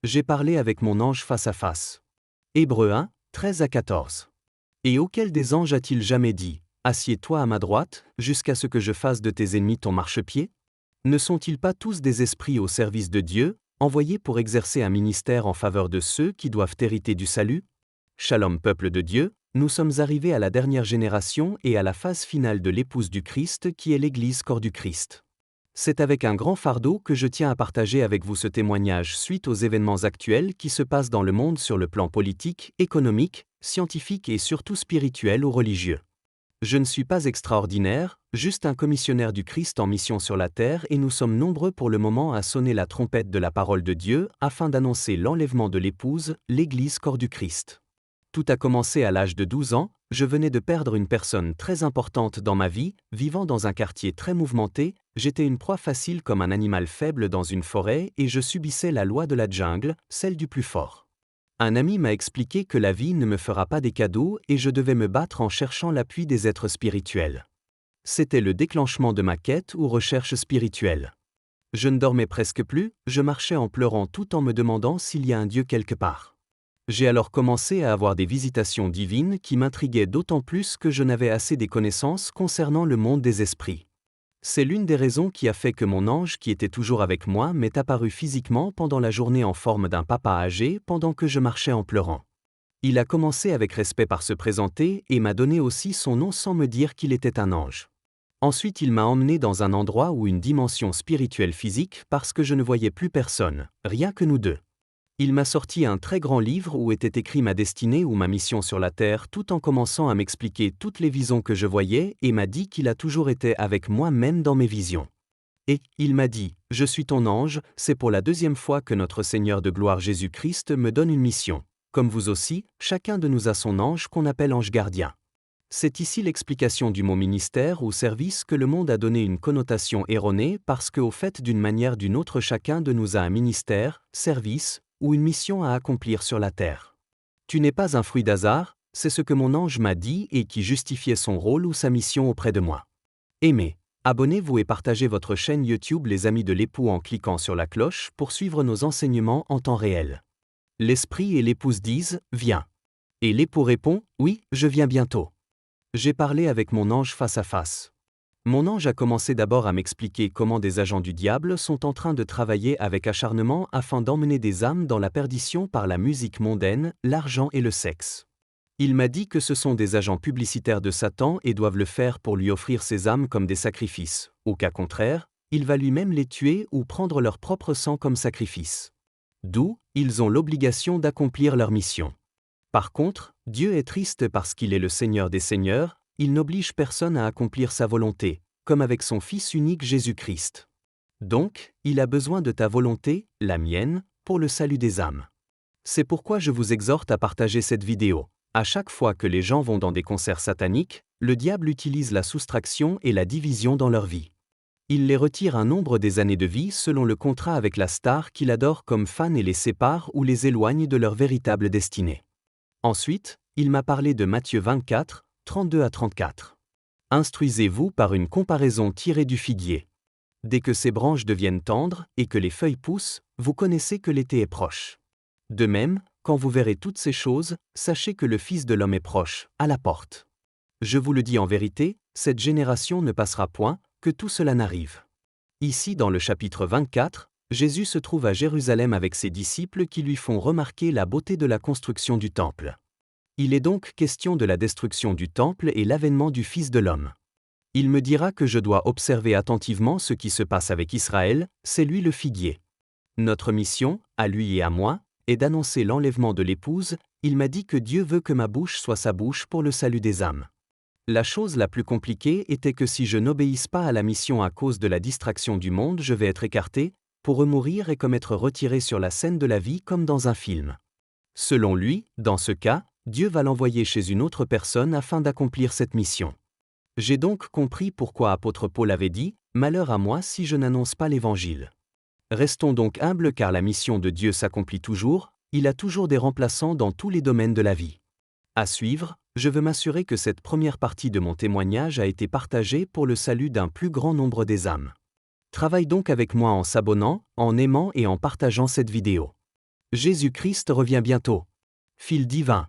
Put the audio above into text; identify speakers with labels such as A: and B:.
A: J'ai parlé avec mon ange face à face. Hébreux 1, 13 à 14. Et auquel des anges a-t-il jamais dit, assieds-toi à ma droite, jusqu'à ce que je fasse de tes ennemis ton marchepied? Ne sont-ils pas tous des esprits au service de Dieu, envoyés pour exercer un ministère en faveur de ceux qui doivent hériter du salut? Shalom peuple de Dieu, nous sommes arrivés à la dernière génération et à la phase finale de l'épouse du Christ qui est l'Église corps du Christ. C'est avec un grand fardeau que je tiens à partager avec vous ce témoignage suite aux événements actuels qui se passent dans le monde sur le plan politique, économique, scientifique et surtout spirituel ou religieux. Je ne suis pas extraordinaire, juste un commissionnaire du Christ en mission sur la terre et nous sommes nombreux pour le moment à sonner la trompette de la parole de Dieu afin d'annoncer l'enlèvement de l'épouse, l'Église corps du Christ. Tout a commencé à l'âge de 12 ans, je venais de perdre une personne très importante dans ma vie, vivant dans un quartier très mouvementé, j'étais une proie facile comme un animal faible dans une forêt et je subissais la loi de la jungle, celle du plus fort. Un ami m'a expliqué que la vie ne me fera pas des cadeaux et je devais me battre en cherchant l'appui des êtres spirituels. C'était le déclenchement de ma quête ou recherche spirituelle. Je ne dormais presque plus, je marchais en pleurant tout en me demandant s'il y a un Dieu quelque part. J'ai alors commencé à avoir des visitations divines qui m'intriguaient d'autant plus que je n'avais assez des connaissances concernant le monde des esprits. C'est l'une des raisons qui a fait que mon ange qui était toujours avec moi m'est apparu physiquement pendant la journée en forme d'un papa âgé pendant que je marchais en pleurant. Il a commencé avec respect par se présenter et m'a donné aussi son nom sans me dire qu'il était un ange. Ensuite il m'a emmené dans un endroit où une dimension spirituelle physique parce que je ne voyais plus personne, rien que nous deux. Il m'a sorti un très grand livre où était écrit ma destinée ou ma mission sur la terre tout en commençant à m'expliquer toutes les visions que je voyais et m'a dit qu'il a toujours été avec moi même dans mes visions. Et, il m'a dit, je suis ton ange, c'est pour la deuxième fois que notre Seigneur de gloire Jésus-Christ me donne une mission. Comme vous aussi, chacun de nous a son ange qu'on appelle ange gardien. C'est ici l'explication du mot ministère ou service que le monde a donné une connotation erronée parce qu'au fait d'une manière d'une autre chacun de nous a un ministère, service, ou une mission à accomplir sur la terre. Tu n'es pas un fruit d'hasard, c'est ce que mon ange m'a dit et qui justifiait son rôle ou sa mission auprès de moi. Aimez, abonnez-vous et partagez votre chaîne YouTube Les Amis de l'époux en cliquant sur la cloche pour suivre nos enseignements en temps réel. L'esprit et l'épouse disent « Viens ». Et l'époux répond « Oui, je viens bientôt ». J'ai parlé avec mon ange face à face. Mon ange a commencé d'abord à m'expliquer comment des agents du diable sont en train de travailler avec acharnement afin d'emmener des âmes dans la perdition par la musique mondaine, l'argent et le sexe. Il m'a dit que ce sont des agents publicitaires de Satan et doivent le faire pour lui offrir ces âmes comme des sacrifices. Au cas contraire, il va lui-même les tuer ou prendre leur propre sang comme sacrifice. D'où, ils ont l'obligation d'accomplir leur mission. Par contre, Dieu est triste parce qu'il est le Seigneur des Seigneurs, il n'oblige personne à accomplir sa volonté, comme avec son Fils unique Jésus-Christ. Donc, il a besoin de ta volonté, la mienne, pour le salut des âmes. C'est pourquoi je vous exhorte à partager cette vidéo. À chaque fois que les gens vont dans des concerts sataniques, le diable utilise la soustraction et la division dans leur vie. Il les retire un nombre des années de vie selon le contrat avec la star qu'il adore comme fan et les sépare ou les éloigne de leur véritable destinée. Ensuite, il m'a parlé de Matthieu 24, 32 à 34. Instruisez-vous par une comparaison tirée du figuier. Dès que ses branches deviennent tendres et que les feuilles poussent, vous connaissez que l'été est proche. De même, quand vous verrez toutes ces choses, sachez que le Fils de l'homme est proche, à la porte. Je vous le dis en vérité, cette génération ne passera point, que tout cela n'arrive. Ici dans le chapitre 24, Jésus se trouve à Jérusalem avec ses disciples qui lui font remarquer la beauté de la construction du temple. Il est donc question de la destruction du temple et l'avènement du Fils de l'homme. Il me dira que je dois observer attentivement ce qui se passe avec Israël, c'est lui le figuier. Notre mission, à lui et à moi, est d'annoncer l'enlèvement de l'épouse, il m'a dit que Dieu veut que ma bouche soit sa bouche pour le salut des âmes. La chose la plus compliquée était que si je n'obéisse pas à la mission à cause de la distraction du monde, je vais être écarté, pour remourir et comme être retiré sur la scène de la vie comme dans un film. Selon lui, dans ce cas, Dieu va l'envoyer chez une autre personne afin d'accomplir cette mission. J'ai donc compris pourquoi apôtre Paul avait dit « Malheur à moi si je n'annonce pas l'Évangile ». Restons donc humbles car la mission de Dieu s'accomplit toujours, il a toujours des remplaçants dans tous les domaines de la vie. À suivre, je veux m'assurer que cette première partie de mon témoignage a été partagée pour le salut d'un plus grand nombre des âmes. Travaille donc avec moi en s'abonnant, en aimant et en partageant cette vidéo. Jésus-Christ revient bientôt. Fil divin.